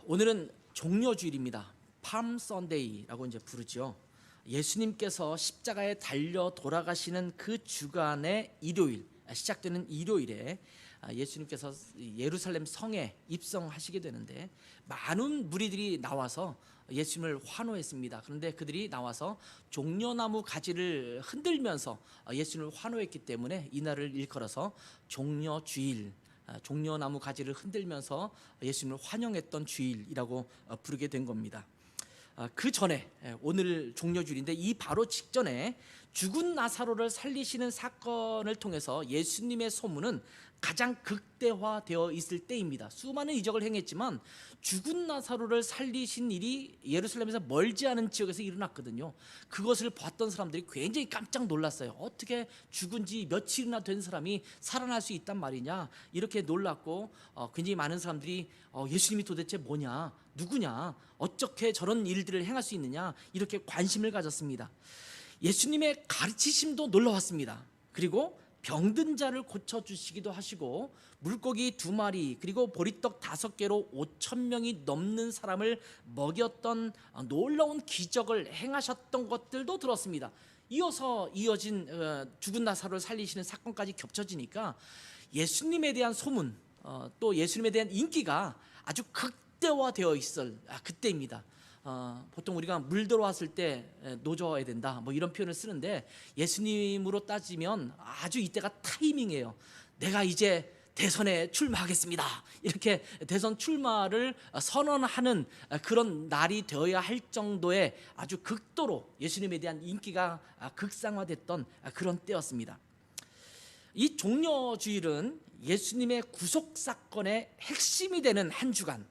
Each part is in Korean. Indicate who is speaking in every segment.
Speaker 1: 오늘은 종려주일입니다. 팜 선데이라고 이제 부르죠. 예수님께서 십자가에 달려 돌아가시는 그 주간의 일요일, 시작되는 일요일에 예수님께서 예루살렘 성에 입성하시게 되는데 많은 무리들이 나와서 예수님을 환호했습니다. 그런데 그들이 나와서 종려나무 가지를 흔들면서 예수님을 환호했기 때문에 이날을 일컬어서 종려주일, 종려나무 가지를 흔들면서 예수님을 환영했던 주일이라고 부르게 된 겁니다. 그 전에 오늘 종려주일인데 이 바로 직전에 죽은 나사로를 살리시는 사건을 통해서 예수님의 소문은 가장 극대화되어 있을 때입니다. 수많은 이적을 행했지만 죽은 나사로를 살리신 일이 예루살렘에서 멀지 않은 지역에서 일어났거든요. 그것을 봤던 사람들이 굉장히 깜짝 놀랐어요. 어떻게 죽은 지 며칠이나 된 사람이 살아날 수 있단 말이냐, 이렇게 놀랐고 굉장히 많은 사람들이 예수님이 도대체 뭐냐, 누구냐, 어떻게 저런 일들을 행할 수 있느냐, 이렇게 관심을 가졌습니다. 예수님의 가르치심도 놀라웠습니다. 그리고 병든 자를 고쳐주시기도 하시고 물고기 2마리 그리고 보리떡 5개로 5,000명이 넘는 사람을 먹였던 놀라운 기적을 행하셨던 것들도 들었습니다. 이어서 이어진 죽은 나사로를 살리시는 사건까지 겹쳐지니까 예수님에 대한 소문, 또 예수님에 대한 인기가 아주 극대화되어 있을 그때입니다. 보통 우리가 물 들어왔을 때 노져야 된다, 뭐 이런 표현을 쓰는데 예수님으로 따지면 아주 이때가 타이밍이에요. 내가 이제 대선에 출마하겠습니다, 이렇게 대선 출마를 선언하는 그런 날이 되어야 할 정도의 아주 극도로 예수님에 대한 인기가 극상화됐던 그런 때였습니다. 이 종려주일은 예수님의 구속 사건의 핵심이 되는 한 주간,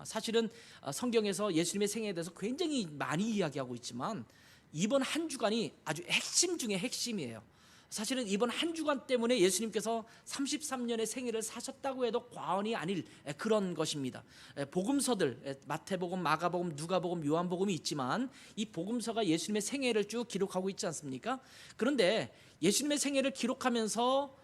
Speaker 1: 사실은 성경에서 예수님의 생애에 대해서 굉장히 많이 이야기하고 있지만 이번 한 주간이 아주 핵심 중에 핵심이에요. 사실은 이번 한 주간 때문에 예수님께서 33년의 생애를 사셨다고 해도 과언이 아닐 그런 것입니다. 복음서들, 마태복음, 마가복음, 누가복음, 요한복음이 있지만 이 복음서가 예수님의 생애를 쭉 기록하고 있지 않습니까? 그런데 예수님의 생애를 기록하면서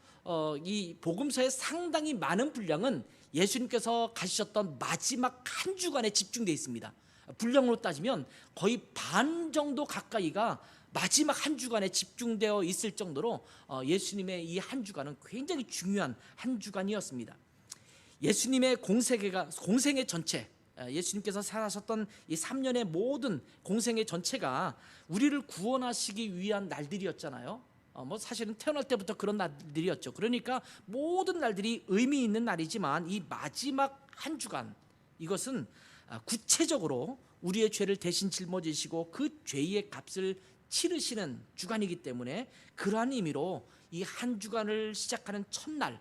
Speaker 1: 이 복음서의 상당히 많은 분량은 예수님께서 가시셨던 마지막 한 주간에 집중되어 있습니다. 분량으로 따지면 거의 반 정도 가까이가 마지막 한 주간에 집중되어 있을 정도로 예수님의 이 한 주간은 굉장히 중요한 한 주간이었습니다. 예수님의 공생의 전체, 예수님께서 살아셨던 이 3년의 모든 공생의 전체가 우리를 구원하시기 위한 날들이었잖아요. 뭐 사실은 태어날 때부터 그런 날들이었죠. 그러니까 모든 날들이 의미 있는 날이지만 이 마지막 한 주간, 이것은 구체적으로 우리의 죄를 대신 짊어지시고 그 죄의 값을 치르시는 주간이기 때문에 그러한 의미로 이 한 주간을 시작하는 첫날,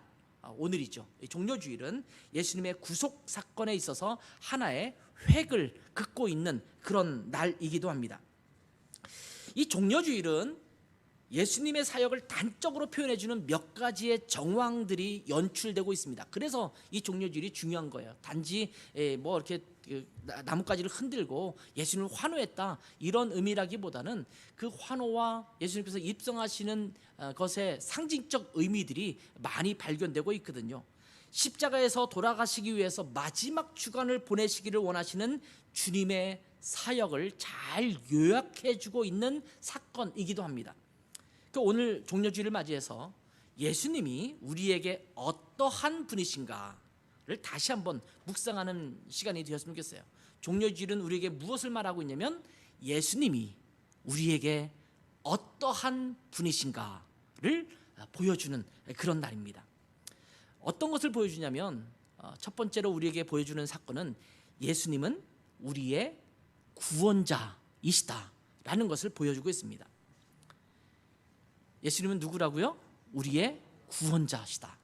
Speaker 1: 오늘이죠. 종려주일은 예수님의 구속 사건에 있어서 하나의 획을 긋고 있는 그런 날이기도 합니다. 이 종려주일은 예수님의 사역을 단적으로 표현해주는 몇 가지의 정황들이 연출되고 있습니다. 그래서 이 종려주일이 중요한 거예요. 단지 뭐 이렇게 나뭇가지를 흔들고 예수님을 환호했다, 이런 의미라기보다는 그 환호와 예수님께서 입성하시는 것의 상징적 의미들이 많이 발견되고 있거든요. 십자가에서 돌아가시기 위해서 마지막 주간을 보내시기를 원하시는 주님의 사역을 잘 요약해주고 있는 사건이기도 합니다. 오늘 종려주일을 맞이해서 예수님이 우리에게 어떠한 분이신가를 다시 한번 묵상하는 시간이 되었으면 좋겠어요. 종려주일은 우리에게 무엇을 말하고 있냐면 예수님이 우리에게 어떠한 분이신가를 보여주는 그런 날입니다. 어떤 것을 보여주냐면 첫 번째로 우리에게 보여주는 사건은 예수님은 우리의 구원자이시다라는 것을 보여주고 있습니다. 예수님은 누구라고요? 우리의 구원자시다.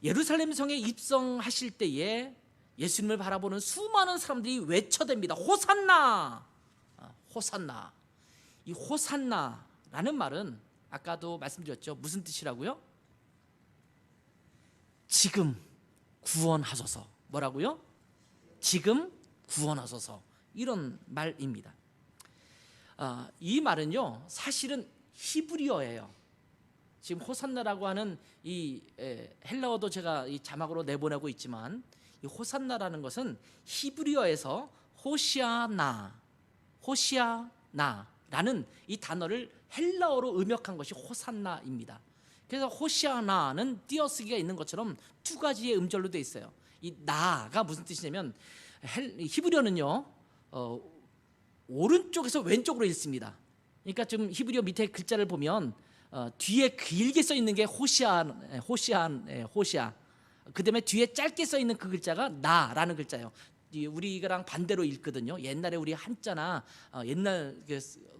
Speaker 1: 예루살렘 성에 입성하실 때에 예수님을 바라보는 수많은 사람들이 외쳐댑니다. 호산나! 호산나. 이 호산나라는 말은 아까도 말씀드렸죠. 무슨 뜻이라고요? 지금 구원하소서. 뭐라고요? 지금 구원하소서. 이런 말입니다. 이 말은요, 사실은 히브리어예요. 지금 호산나라고 하는 이 헬라어도 제가 이 자막으로 내보내고 있지만 이 호산나라는 것은 히브리어에서 호시아나라는 이 단어를 헬라어로 음역한 것이 호산나입니다. 그래서 호시아나는 띄어쓰기가 있는 것처럼 두 가지의 음절로 되어 있어요. 이 나가 무슨 뜻이냐면 히브리어는요 오른쪽에서 왼쪽으로 읽습니다. 그러니까 지금 히브리어 밑에 글자를 보면 뒤에 길게 써 있는 게 호시아. 그다음에 뒤에 짧게 써 있는 그 글자가 나라는 글자예요. 우리랑 반대로 읽거든요. 옛날에 우리 한자나 옛날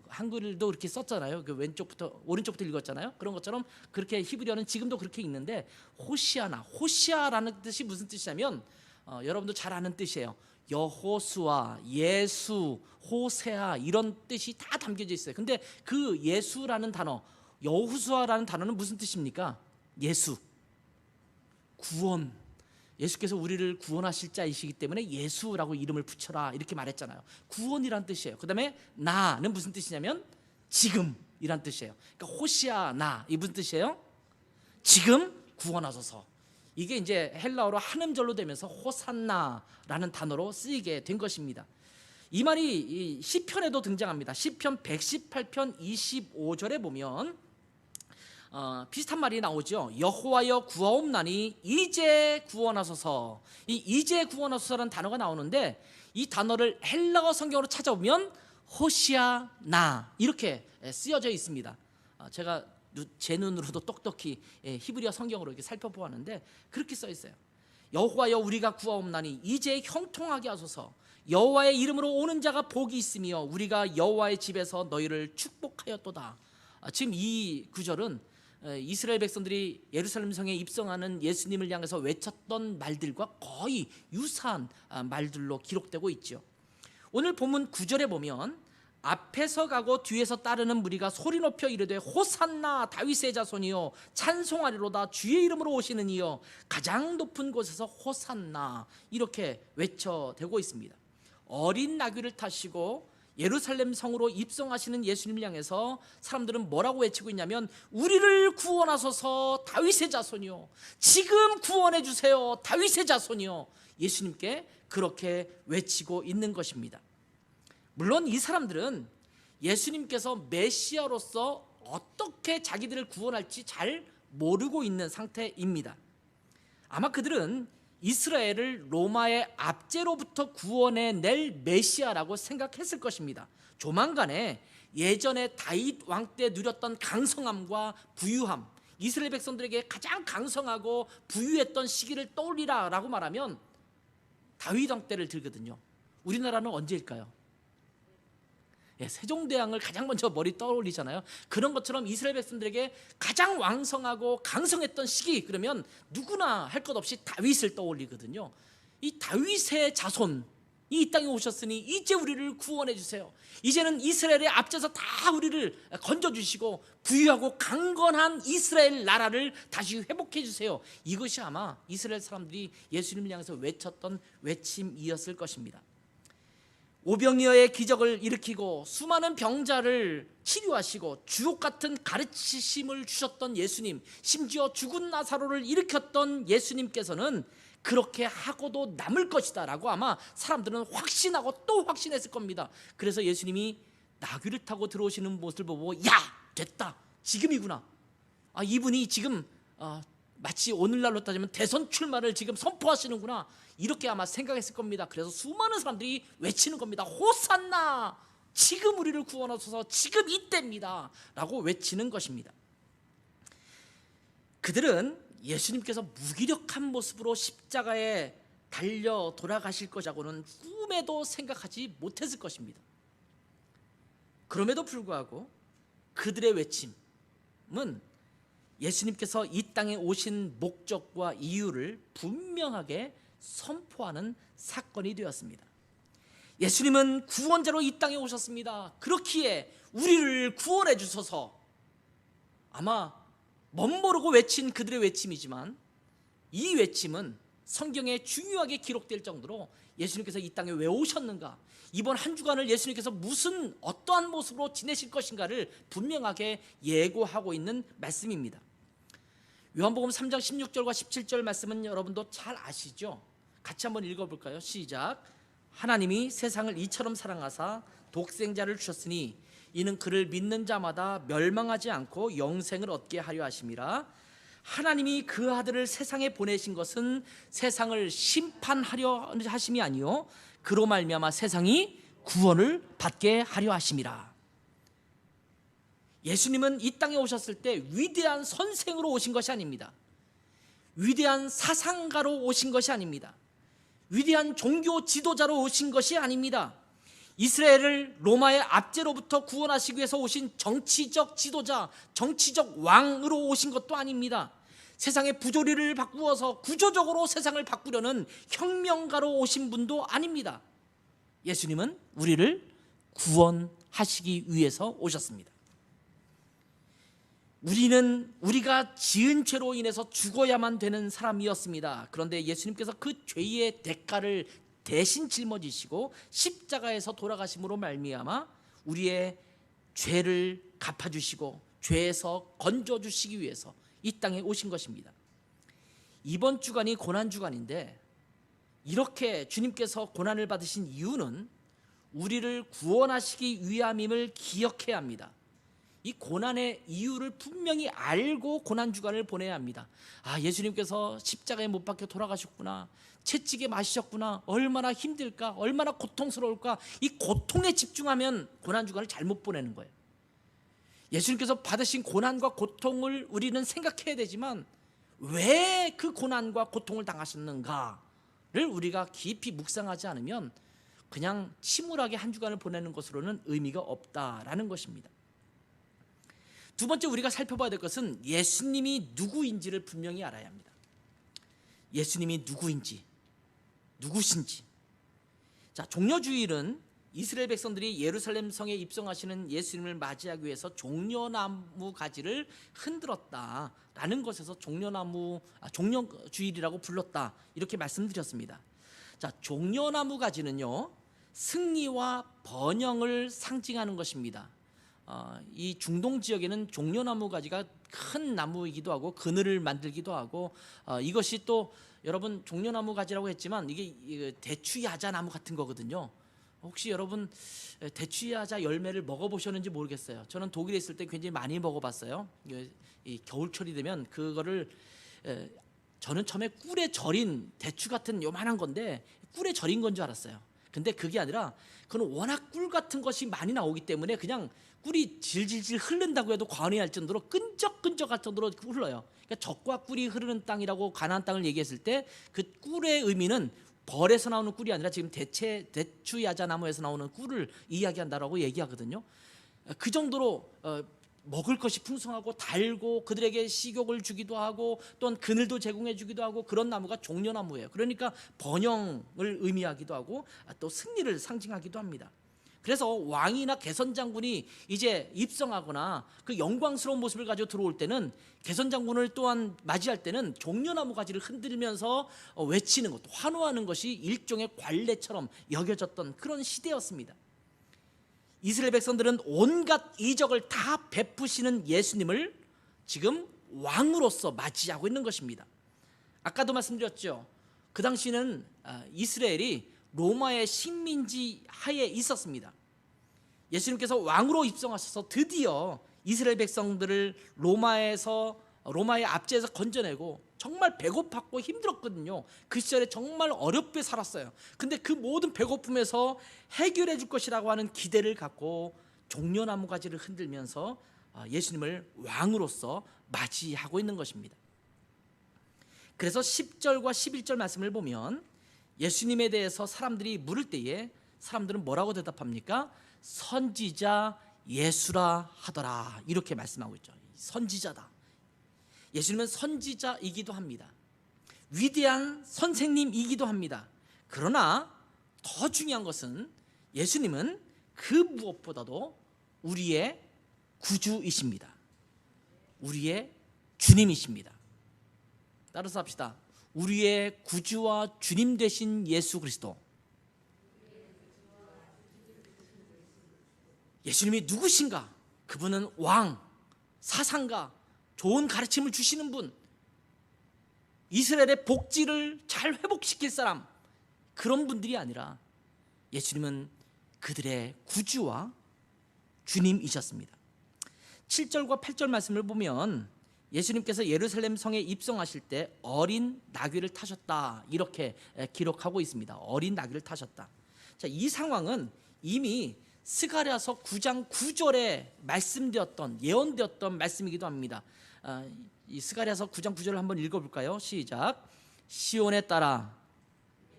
Speaker 1: 한글도 그렇게 썼잖아요. 그 왼쪽부터 오른쪽부터 읽었잖아요. 그런 것처럼 그렇게 히브리어는 지금도 그렇게 읽는데 호시아라는 뜻이 무슨 뜻이냐면 여러분도 잘 아는 뜻이에요. 여호수아, 예수, 호세아 이런 뜻이 다 담겨져 있어요. 근데 그 예수라는 단어, 여호수아라는 단어는 무슨 뜻입니까? 예수, 구원. 예수께서 우리를 구원하실 자이시기 때문에 예수라고 이름을 붙여라 이렇게 말했잖아요. 구원이란 뜻이에요. 그 다음에 나는 무슨 뜻이냐면 지금이란 뜻이에요. 그러니까 호시아나 이 무슨 뜻이에요? 지금 구원하소서. 이게 이제 헬라어로 한 음절로 되면서 호산나라는 단어로 쓰이게 된 것입니다. 이 말이 이 시편에도 등장합니다. 시편 118편 25절에 보면 비슷한 말이 나오죠. 여호와여 구하옵나니 이제 구원하소서. 이 이제 구원하소서라는 단어가 나오는데 이 단어를 헬라어 성경으로 찾아보면 호시아나 이렇게 쓰여져 있습니다. 제가 제 눈으로도 똑똑히 히브리어 성경으로 이렇게 살펴보았는데 그렇게 써 있어요. 여호와여 우리가 구하옵나니 이제 형통하게 하소서. 여호와의 이름으로 오는 자가 복이 있으며 우리가 여호와의 집에서 너희를 축복하였도다. 지금 이 구절은 이스라엘 백성들이 예루살렘 성에 입성하는 예수님을 향해서 외쳤던 말들과 거의 유사한 말들로 기록되고 있죠. 오늘 본문 9절에 보면 앞에서 가고 뒤에서 따르는 무리가 소리 높여 이르되 호산나 다윗의 자손이여 찬송하리로다 주의 이름으로 오시는 이여 가장 높은 곳에서 호산나 이렇게 외쳐대고 있습니다. 어린 나귀를 타시고 예루살렘 성으로 입성하시는 예수님을 향해서 사람들은 뭐라고 외치고 있냐면 우리를 구원하소서 다윗의 자손이요 지금 구원해 주세요 다윗의 자손이요 예수님께 그렇게 외치고 있는 것입니다. 물론 이 사람들은 예수님께서 메시아로서 어떻게 자기들을 구원할지 잘 모르고 있는 상태입니다. 아마 그들은 이스라엘을 로마의 압제로부터 구원해낼 메시아라고 생각했을 것입니다. 조만간에 예전에 다윗 왕 때 누렸던 강성함과 부유함, 이스라엘 백성들에게 가장 강성하고 부유했던 시기를 떠올리라라고 말하면 다윗 왕 때를 들거든요. 우리나라는 언제일까요? 세종대왕을 가장 먼저 머리 떠올리잖아요. 그런 것처럼 이스라엘 백성들에게 가장 왕성하고 강성했던 시기 그러면 누구나 할 것 없이 다윗을 떠올리거든요. 이 다윗의 자손이 이 땅에 오셨으니 이제 우리를 구원해 주세요. 이제는 이스라엘의 앞에서 다 우리를 건져주시고 부유하고 강건한 이스라엘 나라를 다시 회복해 주세요. 이것이 아마 이스라엘 사람들이 예수님을 향해서 외쳤던 외침이었을 것입니다. 오병이어의 기적을 일으키고 수많은 병자를 치료하시고 주옥 같은 가르치심을 주셨던 예수님, 심지어 죽은 나사로를 일으켰던 예수님께서는 그렇게 하고도 남을 것이다 라고 아마 사람들은 확신하고 또 확신했을 겁니다. 그래서 예수님이 나귀를 타고 들어오시는 모습을 보고 야 됐다 지금이구나. 이분이 지금 마치 오늘날로 따지면 대선 출마를 지금 선포하시는구나 이렇게 아마 생각했을 겁니다. 그래서 수많은 사람들이 외치는 겁니다. 호산나 지금 우리를 구원하소서 지금 이때입니다 라고 외치는 것입니다. 그들은 예수님께서 무기력한 모습으로 십자가에 달려 돌아가실 것이라고는 꿈에도 생각하지 못했을 것입니다. 그럼에도 불구하고 그들의 외침은 예수님께서 이 땅에 오신 목적과 이유를 분명하게 선포하는 사건이 되었습니다. 예수님은 구원자로 이 땅에 오셨습니다. 그렇기에 우리를 구원해 주소서. 아마 멋모르고 외친 그들의 외침이지만 이 외침은 성경에 중요하게 기록될 정도로 예수님께서 이 땅에 왜 오셨는가, 이번 한 주간을 예수님께서 어떠한 모습으로 지내실 것인가를 분명하게 예고하고 있는 말씀입니다. 요한복음 3장 16절과 17절 말씀은 여러분도 잘 아시죠? 같이 한번 읽어볼까요? 시작. 하나님이 세상을 이처럼 사랑하사 독생자를 주셨으니 이는 그를 믿는 자마다 멸망하지 않고 영생을 얻게 하려 하심이라. 하나님이 그 아들을 세상에 보내신 것은 세상을 심판하려 하심이 아니요 그로 말미암아 세상이 구원을 받게 하려 하심이라. 예수님은 이 땅에 오셨을 때 위대한 선생으로 오신 것이 아닙니다. 위대한 사상가로 오신 것이 아닙니다. 위대한 종교 지도자로 오신 것이 아닙니다. 이스라엘을 로마의 압제로부터 구원하시기 위해서 오신 정치적 지도자, 정치적 왕으로 오신 것도 아닙니다. 세상의 부조리를 바꾸어서 구조적으로 세상을 바꾸려는 혁명가로 오신 분도 아닙니다. 예수님은 우리를 구원하시기 위해서 오셨습니다. 우리는 우리가 지은 죄로 인해서 죽어야만 되는 사람이었습니다. 그런데 예수님께서 그 죄의 대가를 대신 짊어지시고 십자가에서 돌아가심으로 말미암아 우리의 죄를 갚아주시고 죄에서 건져주시기 위해서 이 땅에 오신 것입니다. 이번 주간이 고난주간인데 이렇게 주님께서 고난을 받으신 이유는 우리를 구원하시기 위함임을 기억해야 합니다. 이 고난의 이유를 분명히 알고 고난주간을 보내야 합니다. 아, 예수님께서 십자가에 못 박혀 돌아가셨구나, 채찍에 맞으셨구나, 얼마나 힘들까, 얼마나 고통스러울까. 이 고통에 집중하면 고난주간을 잘못 보내는 거예요. 예수님께서 받으신 고난과 고통을 우리는 생각해야 되지만 왜 그 고난과 고통을 당하셨는가를 우리가 깊이 묵상하지 않으면 그냥 침울하게 한 주간을 보내는 것으로는 의미가 없다라는 것입니다. 두 번째 우리가 살펴봐야 될 것은 예수님이 누구인지를 분명히 알아야 합니다. 예수님이 누구인지, 누구신지. 자, 종려주일은 이스라엘 백성들이 예루살렘 성에 입성하시는 예수님을 맞이하기 위해서 종려나무 가지를 흔들었다라는 것에서 종려주일이라고 불렀다, 이렇게 말씀드렸습니다. 자, 종려나무 가지는요, 승리와 번영을 상징하는 것입니다. 이 중동 지역에는 종려나무 가지가 큰 나무이기도 하고 그늘을 만들기도 하고, 이것이 또 여러분 종려나무 가지라고 했지만 이게 대추야자 나무 같은 거거든요. 혹시 여러분 대추야자 열매를 먹어보셨는지 모르겠어요. 저는 독일에 있을 때 굉장히 많이 먹어봤어요. 이 겨울철이 되면 그거를, 저는 처음에 꿀에 절인 대추 같은 요만한 건데 꿀에 절인 건 줄 알았어요. 근데 그게 아니라 그건 워낙 꿀 같은 것이 많이 나오기 때문에 그냥 꿀이 질질질 흐른다고 해도 과언이 할 정도로 끈적끈적할 정도로 흘러요. 그러니까 젖과 꿀이 흐르는 땅이라고 가나안 땅을 얘기했을 때 그 꿀의 의미는 벌에서 나오는 꿀이 아니라 지금 대추야자 나무에서 나오는 꿀을 이야기한다라고 얘기하거든요. 그 정도로 먹을 것이 풍성하고 달고 그들에게 식욕을 주기도 하고 또한 그늘도 제공해 주기도 하고 그런 나무가 종려나무예요. 그러니까 번영을 의미하기도 하고 또 승리를 상징하기도 합니다. 그래서 왕이나 개선장군이 이제 입성하거나 그 영광스러운 모습을 가지고 들어올 때는 개선장군을 또한 맞이할 때는 종려나무 가지를 흔들면서 외치는 것도, 환호하는 것이 일종의 관례처럼 여겨졌던 그런 시대였습니다. 이스라엘 백성들은 온갖 이적을 다 베푸시는 예수님을 지금 왕으로서 맞이하고 있는 것입니다. 아까도 말씀드렸죠. 그 당시는 이스라엘이 로마의 식민지 하에 있었습니다. 예수님께서 왕으로 입성하셔서 드디어 이스라엘 백성들을 로마의 압제에서 건져내고, 정말 배고팠고 힘들었거든요. 그 시절에 정말 어렵게 살았어요. 근데 그 모든 배고픔에서 해결해 줄 것이라고 하는 기대를 갖고 종려나무 가지를 흔들면서 예수님을 왕으로서 맞이하고 있는 것입니다. 그래서 10절과 11절 말씀을 보면 예수님에 대해서 사람들이 물을 때에 사람들은 뭐라고 대답합니까? 선지자 예수라 하더라, 이렇게 말씀하고 있죠. 선지자다. 예수님은 선지자이기도 합니다. 위대한 선생님이기도 합니다. 그러나 더 중요한 것은 예수님은 그 무엇보다도 우리의 구주이십니다. 우리의 주님이십니다. 따라서 합시다. 우리의 구주와 주님 되신 예수 그리스도. 예수님이 누구신가? 그분은 왕, 사상가, 좋은 가르침을 주시는 분, 이스라엘의 복지를 잘 회복시킬 사람, 그런 분들이 아니라 예수님은 그들의 구주와 주님이셨습니다. 7절과 8절 말씀을 보면 예수님께서 예루살렘 성에 입성하실 때 어린 나귀를 타셨다, 이렇게 기록하고 있습니다. 어린 나귀를 타셨다. 자, 이 상황은 이미 스가랴서 9장 9절에 말씀되었던, 예언되었던 말씀이기도 합니다. 이 스가랴서 9장 9절을 한번 읽어볼까요? 시작. 시온에 따라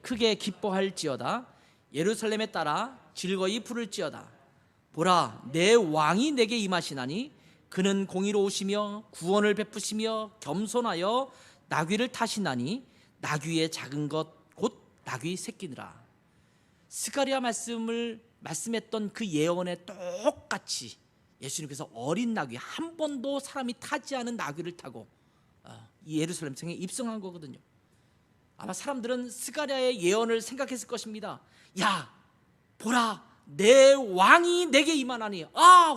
Speaker 1: 크게 기뻐할지어다. 예루살렘에 따라 즐거이 부를지어다. 보라, 내 왕이 내게 임하시나니 그는 공의로우시며 구원을 베푸시며 겸손하여 나귀를 타시나니 나귀의 작은 것 곧 나귀 새끼니라. 스가랴 말씀했던 그 예언에 똑같이 예수님께서 어린 나귀, 한 번도 사람이 타지 않은 나귀를 타고 이 예루살렘 성에 입성한 거거든요. 아마 사람들은 스가랴의 예언을 생각했을 것입니다. 야, 보라, 내 왕이 내게 임하나니,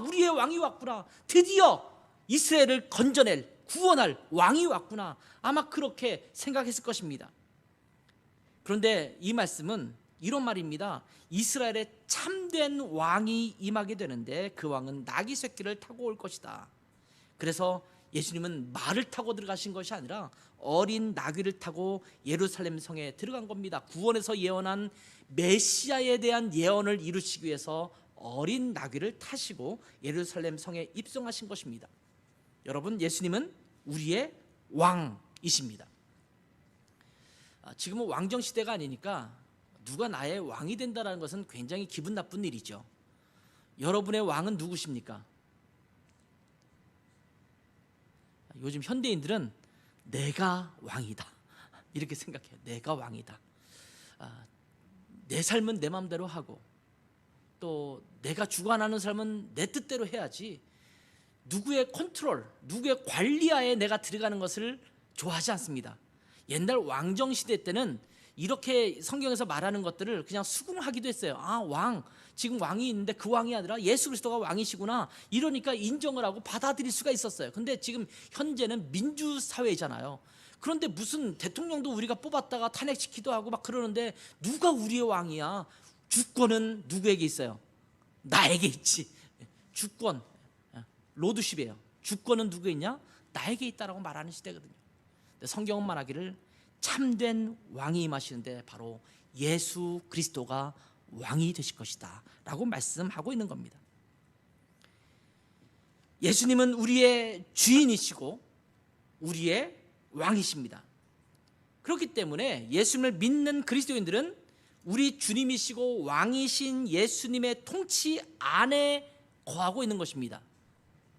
Speaker 1: 우리의 왕이 왔구나. 드디어 이스라엘을 건져낼, 구원할 왕이 왔구나. 아마 그렇게 생각했을 것입니다. 그런데 이 말씀은 이런 말입니다. 이스라엘의 참된 왕이 임하게 되는데 그 왕은 나귀 새끼를 타고 올 것이다. 그래서 예수님은 말을 타고 들어가신 것이 아니라 어린 나귀를 타고 예루살렘 성에 들어간 겁니다. 구원에서 예언한 메시아에 대한 예언을 이루시기 위해서 어린 나귀를 타시고 예루살렘 성에 입성하신 것입니다. 여러분, 예수님은 우리의 왕이십니다. 지금은 왕정 시대가 아니니까 누가 나의 왕이 된다는 것은 굉장히 기분 나쁜 일이죠. 여러분의 왕은 누구십니까? 요즘 현대인들은 내가 왕이다, 이렇게 생각해요. 내가 왕이다. 내 삶은 내 마음대로 하고 또 내가 주관하는 삶은 내 뜻대로 해야지 누구의 컨트롤, 누구의 관리하에 내가 들어가는 것을 좋아하지 않습니다. 옛날 왕정 시대 때는 이렇게 성경에서 말하는 것들을 그냥 수긍하기도 했어요. 왕, 지금 왕이 있는데 그 왕이 아니라 예수 그리스도가 왕이시구나, 이러니까 인정을 하고 받아들일 수가 있었어요. 근데 지금 현재는 민주사회잖아요. 그런데 무슨 대통령도 우리가 뽑았다가 탄핵시키기도 하고 막 그러는데 누가 우리의 왕이야? 주권은 누구에게 있어요? 나에게 있지. 주권, 로드십이에요. 주권은 누구에 있냐? 나에게 있다라고 말하는 시대거든요. 근데 성경은 말하기를 참된 왕이 임하시는데 바로 예수 그리스도가 왕이 되실 것이다 라고 말씀하고 있는 겁니다. 예수님은 우리의 주인이시고 우리의 왕이십니다. 그렇기 때문에 예수님을 믿는 그리스도인들은 우리 주님이시고 왕이신 예수님의 통치 안에 거하고 있는 것입니다.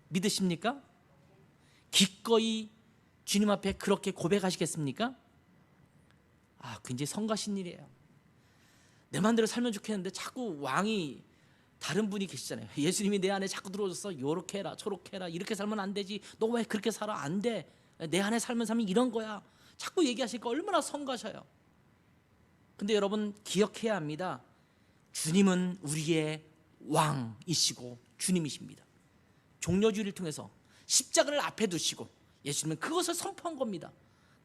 Speaker 1: 믿으십니까? 기꺼이 주님 앞에 그렇게 고백하시겠습니까? 굉장히 성가신 일이에요. 내 마음대로 살면 좋겠는데 자꾸 왕이 다른 분이 계시잖아요. 예수님이 내 안에 자꾸 들어오셔서 요렇게 해라, 저렇게 해라, 이렇게 살면 안 되지, 너 왜 그렇게 살아? 안 돼. 내 안에 살면 삶이 이런 거야. 자꾸 얘기하시니까 얼마나 성가셔요. 근데 여러분 기억해야 합니다. 주님은 우리의 왕이시고 주님이십니다. 종려주의를 통해서 십자가를 앞에 두시고 예수님은 그것을 선포한 겁니다.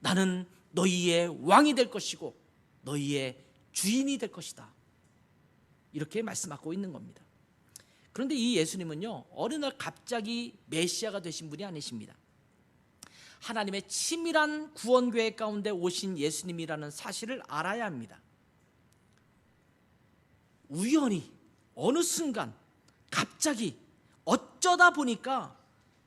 Speaker 1: 나는 너희의 왕이 될 것이고 너희의 주인이 될 것이다, 이렇게 말씀하고 있는 겁니다. 그런데 이 예수님은요, 어느 날 갑자기 메시아가 되신 분이 아니십니다. 하나님의 치밀한 구원 계획 가운데 오신 예수님이라는 사실을 알아야 합니다. 우연히 어느 순간 갑자기 어쩌다 보니까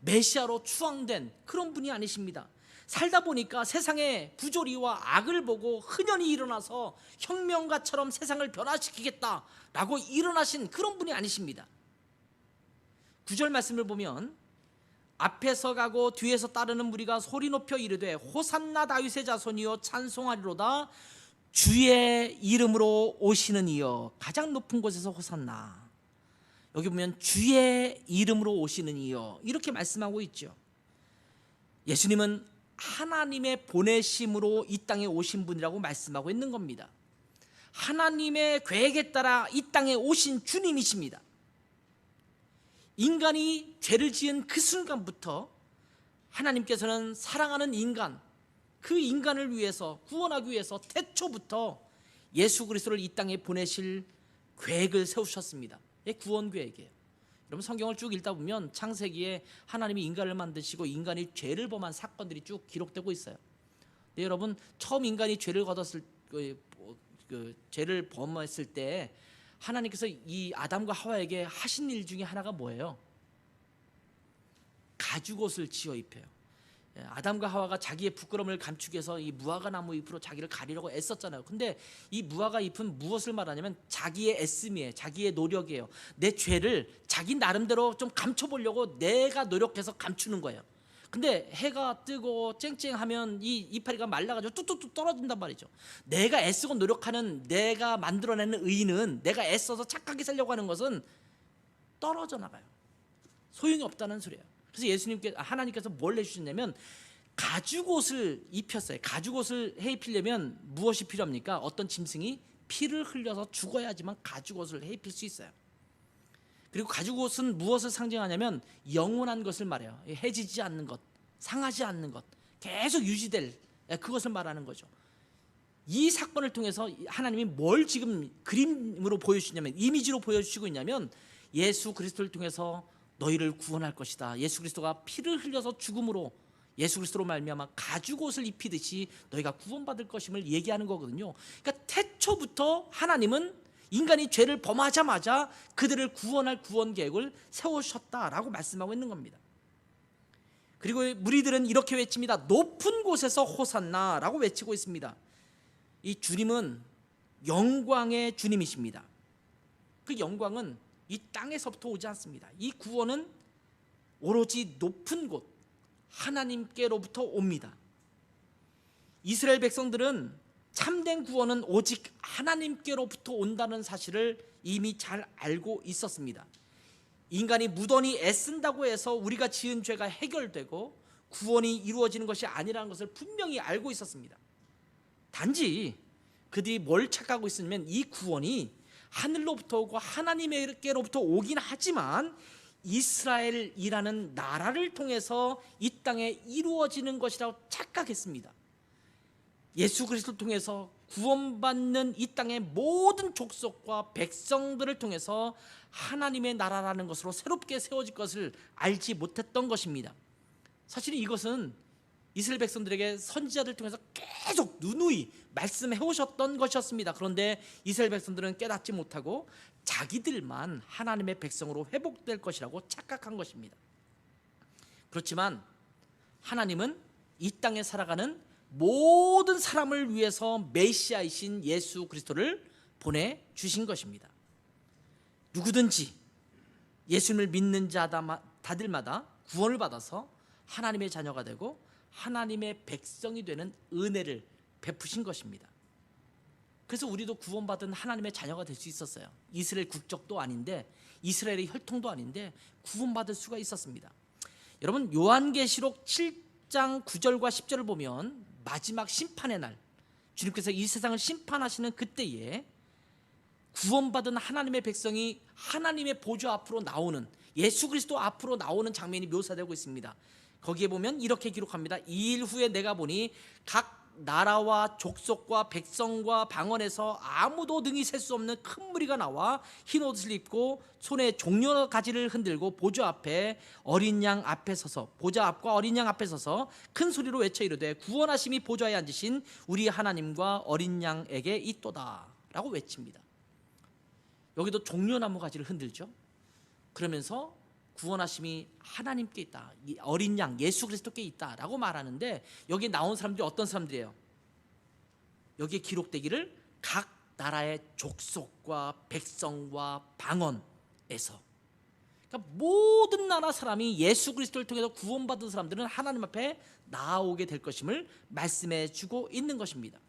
Speaker 1: 메시아로 추앙된 그런 분이 아니십니다. 살다 보니까 세상의 부조리와 악을 보고 흔연히 일어나서 혁명가처럼 세상을 변화시키겠다라고 일어나신 그런 분이 아니십니다. 9절 말씀을 보면 앞에서 가고 뒤에서 따르는 무리가 소리 높여 이르되 호산나 다윗의 자손이여 찬송하리로다, 주의 이름으로 오시는 이여. 가장 높은 곳에서 호산나. 여기 보면 주의 이름으로 오시는 이여, 이렇게 말씀하고 있죠. 예수님은 하나님의 보내심으로 이 땅에 오신 분이라고 말씀하고 있는 겁니다. 하나님의 계획에 따라 이 땅에 오신 주님이십니다. 인간이 죄를 지은 그 순간부터 하나님께서는 사랑하는 인간, 그 인간을 위해서 구원하기 위해서 태초부터 예수 그리스도를 이 땅에 보내실 계획을 세우셨습니다. 구원 계획이에요. 여러분 성경을 쭉 읽다 보면 창세기에 하나님이 인간을 만드시고 인간이 죄를 범한 사건들이 쭉 기록되고 있어요. 네, 여러분 처음 인간이 죄를 거뒀을 죄를 범했을 때 하나님께서 이 아담과 하와에게 하신 일 중에 하나가 뭐예요? 가죽옷을 지어 입혀요. 아담과 하와가 자기의 부끄러움을 감추기 위해서 이 무화과 나무 잎으로 자기를 가리려고 애썼잖아요. 근데 이 무화과 잎은 무엇을 말하냐면 자기의 애씀이에요. 자기의 노력이에요. 내 죄를 자기 나름대로 좀 감춰보려고 내가 노력해서 감추는 거예요. 근데 해가 뜨고 쨍쨍하면 이 이파리가 말라가지고 뚝뚝뚝 떨어진단 말이죠. 내가 애쓰고 노력하는, 내가 만들어내는 의는, 내가 애써서 착하게 살려고 하는 것은 떨어져 나가요. 소용이 없다는 소리예요. 그래서 하나님께서 뭘 해주셨냐면 가죽옷을 입혔어요. 가죽옷을 해 입히려면 무엇이 필요합니까? 어떤 짐승이 피를 흘려서 죽어야지만 가죽옷을 해 입힐 수 있어요. 그리고 가죽옷은 무엇을 상징하냐면 영원한 것을 말해요. 해지지 않는 것, 상하지 않는 것, 계속 유지될 그것을 말하는 거죠. 이 사건을 통해서 하나님이 뭘 지금 그림으로 보여주시냐면, 이미지로 보여주시고 있냐면 예수 그리스도를 통해서 너희를 구원할 것이다. 예수 그리스도가 피를 흘려서 죽음으로, 예수 그리스도로 말미암아 가죽옷을 입히듯이 너희가 구원받을 것임을 얘기하는 거거든요. 그러니까 태초부터 하나님은 인간이 죄를 범하자마자 그들을 구원할 구원 계획을 세우셨다라고 말씀하고 있는 겁니다. 그리고 무리들은 이렇게 외칩니다. 높은 곳에서 호산나라고 외치고 있습니다. 이 주님은 영광의 주님이십니다. 그 영광은 이 땅에서부터 오지 않습니다. 이 구원은 오로지 높은 곳 하나님께로부터 옵니다. 이스라엘 백성들은 참된 구원은 오직 하나님께로부터 온다는 사실을 이미 잘 알고 있었습니다. 인간이 무던히 애쓴다고 해서 우리가 지은 죄가 해결되고 구원이 이루어지는 것이 아니라는 것을 분명히 알고 있었습니다. 단지 그들이 뭘 착각하고 있으면 이 구원이 하늘로부터 오고 하나님께로부터 오긴 하지만 이스라엘이라는 나라를 통해서 이 땅에 이루어지는 것이라고 착각했습니다. 예수 그리스도를 통해서 구원받는 이 땅의 모든 족속과 백성들을 통해서 하나님의 나라라는 것으로 새롭게 세워질 것을 알지 못했던 것입니다. 사실 이것은 이스라엘 백성들에게 선지자들 통해서 계속 누누이 말씀해 오셨던 것이었습니다. 그런데 이스라엘 백성들은 깨닫지 못하고 자기들만 하나님의 백성으로 회복될 것이라고 착각한 것입니다. 그렇지만 하나님은 이 땅에 살아가는 모든 사람을 위해서 메시아이신 예수 그리스도를 보내주신 것입니다. 누구든지 예수님을 믿는 자들마다 구원을 받아서 하나님의 자녀가 되고 하나님의 백성이 되는 은혜를 베푸신 것입니다. 그래서 우리도 구원받은 하나님의 자녀가 될 수 있었어요. 이스라엘 국적도 아닌데, 이스라엘의 혈통도 아닌데 구원받을 수가 있었습니다. 여러분 요한계시록 7장 9절과 10절을 보면 마지막 심판의 날, 주님께서 이 세상을 심판하시는 그때에 구원받은 하나님의 백성이 하나님의 보좌 앞으로 나오는, 예수 그리스도 앞으로 나오는 장면이 묘사되고 있습니다. 거기에 보면 이렇게 기록합니다. 이 일 후에 내가 보니 각 나라와 족속과 백성과 방언에서 아무도 능히 셀 수 없는 큰 무리가 나와 흰 옷을 입고 손에 종려 가지를 흔들고 보좌 앞에 어린 양 앞에 서서, 보좌 앞과 어린 양 앞에 서서 큰 소리로 외쳐 이르되 구원하심이 보좌에 앉으신 우리 하나님과 어린 양에게 있도다 라고 외칩니다. 여기도 종려나무 가지를 흔들죠. 그러면서 구원하심이 하나님께 있다, 어린 양 예수 그리스도께 있다라고 말하는데, 여기 나온 사람들이 어떤 사람들이에요? 여기에 기록되기를 각 나라의 족속과 백성과 방언에서, 그러니까 모든 나라 사람이 예수 그리스도를 통해서 구원받은 사람들은 하나님 앞에 나아오게 될 것임을 말씀해 주고 있는 것입니다.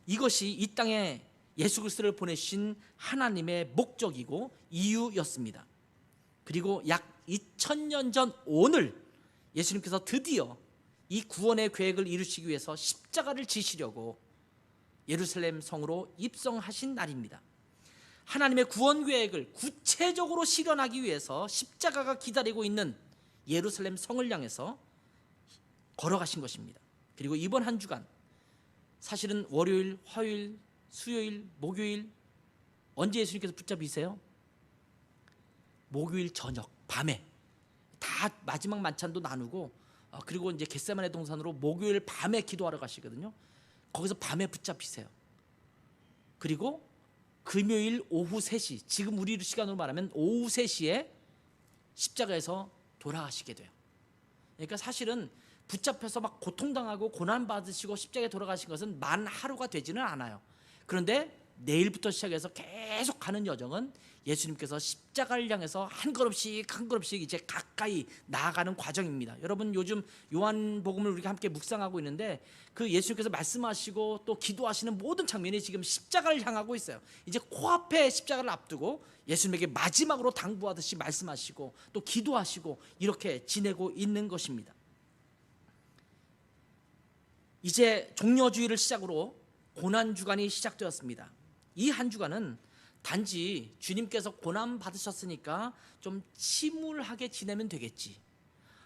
Speaker 1: 이것이 이 땅에 예수 그리스도를 보내신 하나님의 목적이고 이유였습니다. 그리고 약 2000년 전 오늘 예수님께서 드디어 이 구원의 계획을 이루시기 위해서 십자가를 지시려고 예루살렘 성으로 입성하신 날입니다. 하나님의 구원 계획을 구체적으로 실현하기 위해서 십자가가 기다리고 있는 예루살렘 성을 향해서 걸어가신 것입니다. 그리고 이번 한 주간 사실은 월요일, 화요일, 수요일, 목요일 언제 예수님께서 붙잡히세요? 목요일 저녁 밤에 다 마지막 만찬도 나누고 그리고 이제 겟세마네 동산으로 목요일 밤에 기도하러 가시거든요. 거기서 밤에 붙잡히세요. 그리고 금요일 오후 3시, 지금 우리 시간으로 말하면 오후 3시에 십자가에서 돌아가시게 돼요. 그러니까 사실은 붙잡혀서 막 고통당하고 고난받으시고 십자가에 돌아가신 것은 만 하루가 되지는 않아요. 그런데 내일부터 시작해서 계속 가는 여정은 예수님께서 십자가를 향해서 한 걸음씩 한 걸음씩 이제 가까이 나아가는 과정입니다. 여러분 요즘 요한복음을 우리가 함께 묵상하고 있는데 그 예수님께서 말씀하시고 또 기도하시는 모든 장면이 지금 십자가를 향하고 있어요. 이제 코앞에 십자가를 앞두고 예수님에게 마지막으로 당부하듯이 말씀하시고 또 기도하시고 이렇게 지내고 있는 것입니다. 이제 종려주의를 시작으로 고난주간이 시작되었습니다. 이 한 주간은 단지 주님께서 고난 받으셨으니까 좀 침울하게 지내면 되겠지,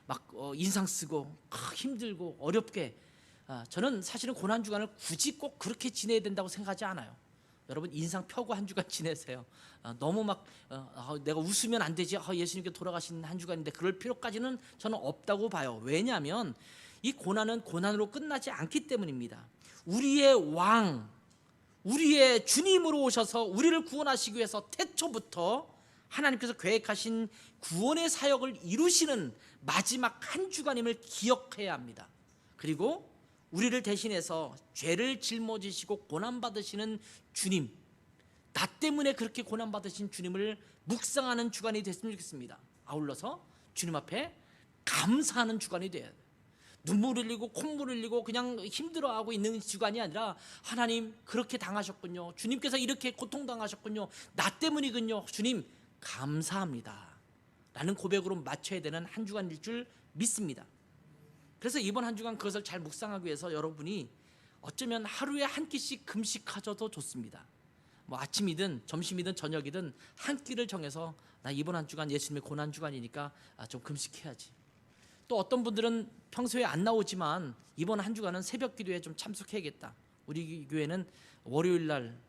Speaker 1: 막 인상 쓰고 힘들고 어렵게, 저는 사실은 고난주간을 굳이 꼭 그렇게 지내야 된다고 생각하지 않아요. 여러분 인상 펴고 한 주간 지내세요. 너무 막 내가 웃으면 안 되지, 예수님께 돌아가신 한 주간인데 그럴 필요까지는 저는 없다고 봐요. 왜냐하면 이 고난은 고난으로 끝나지 않기 때문입니다. 우리의 왕, 우리의 주님으로 오셔서 우리를 구원하시기 위해서 태초부터 하나님께서 계획하신 구원의 사역을 이루시는 마지막 한 주간임을 기억해야 합니다. 그리고 우리를 대신해서 죄를 짊어지시고 고난받으시는 주님, 나 때문에 그렇게 고난받으신 주님을 묵상하는 주간이 됐으면 좋겠습니다. 아울러서 주님 앞에 감사하는 주간이 돼야 돼요. 눈물 흘리고 콧물 흘리고 그냥 힘들어하고 있는 주간이 아니라, 하나님 그렇게 당하셨군요, 주님께서 이렇게 고통당하셨군요, 나 때문이군요, 주님 감사합니다 라는 고백으로 맞춰야 되는 한 주간일 줄 믿습니다. 그래서 이번 한 주간 그것을 잘 묵상하기 위해서 여러분이 어쩌면 하루에 한 끼씩 금식하셔도 좋습니다. 뭐 아침이든 점심이든 저녁이든 한 끼를 정해서 나 이번 한 주간 예수님의 고난 주간이니까 좀 금식해야지. 또 어떤 분들은 평소에 안 나오지만 이번 한 주간은 새벽 기도에 좀 참석해야겠다. 우리 교회는 월요일 날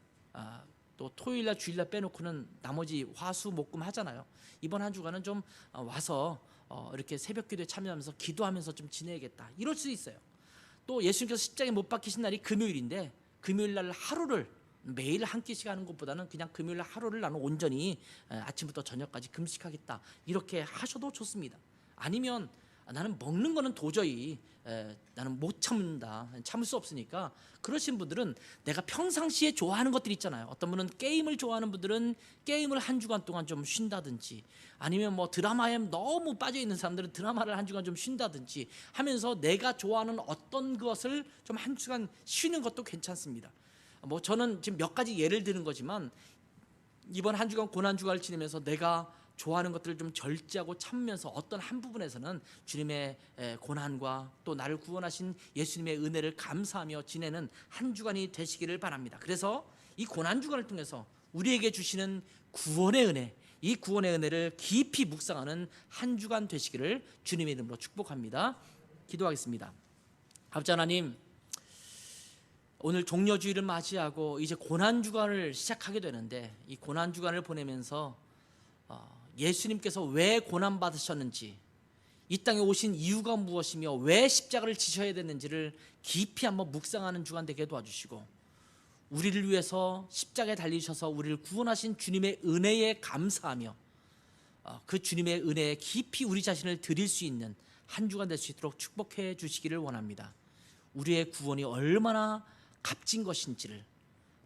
Speaker 1: 또 토요일 날 주일 날 빼놓고는 나머지 화수 목금 하잖아요. 이번 한 주간은 좀 와서 이렇게 새벽 기도에 참여하면서 기도하면서 좀 지내야겠다, 이럴 수 있어요. 또 예수님께서 십자가에 못 박히신 날이 금요일인데 금요일 날 하루를 매일 한 끼씩 하는 것보다는 그냥 금요일 날 하루를 나는 온전히 아침부터 저녁까지 금식하겠다, 이렇게 하셔도 좋습니다. 아니면 나는 먹는 거는 도저히 나는 못 참는다, 참을 수 없으니까, 그러신 분들은 내가 평상시에 좋아하는 것들 있잖아요. 어떤 분은 게임을 좋아하는 분들은 게임을 한 주간 동안 좀 쉰다든지, 아니면 뭐 드라마에 너무 빠져 있는 사람들은 드라마를 한 주간 좀 쉰다든지 하면서 내가 좋아하는 어떤 것을 좀 한 주간 쉬는 것도 괜찮습니다. 뭐 저는 지금 몇 가지 예를 드는 거지만 이번 한 주간 고난 주간을 지내면서 내가 좋아하는 것들을 좀 절제하고 참으면서 어떤 한 부분에서는 주님의 고난과 또 나를 구원하신 예수님의 은혜를 감사하며 지내는 한 주간이 되시기를 바랍니다. 그래서 이 고난 주간을 통해서 우리에게 주시는 구원의 은혜, 이 구원의 은혜를 깊이 묵상하는 한 주간 되시기를 주님의 이름으로 축복합니다. 기도하겠습니다. 아버지 하나님, 오늘 종려주의를 맞이하고 이제 고난 주간을 시작하게 되는데, 이 고난 주간을 보내면서 예수님께서 왜 고난 받으셨는지, 이 땅에 오신 이유가 무엇이며 왜 십자가를 지셔야 되는지를 깊이 한번 묵상하는 주간 되게 도와주시고, 우리를 위해서 십자가에 달리셔서 우리를 구원하신 주님의 은혜에 감사하며 그 주님의 은혜에 깊이 우리 자신을 드릴 수 있는 한 주간 될 수 있도록 축복해 주시기를 원합니다. 우리의 구원이 얼마나 값진 것인지를,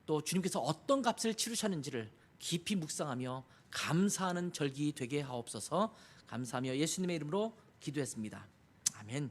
Speaker 1: 또 주님께서 어떤 값을 치르셨는지를 깊이 묵상하며 감사하는 절기 되게 하옵소서. 감사하며 예수님의 이름으로 기도했습니다. 아멘.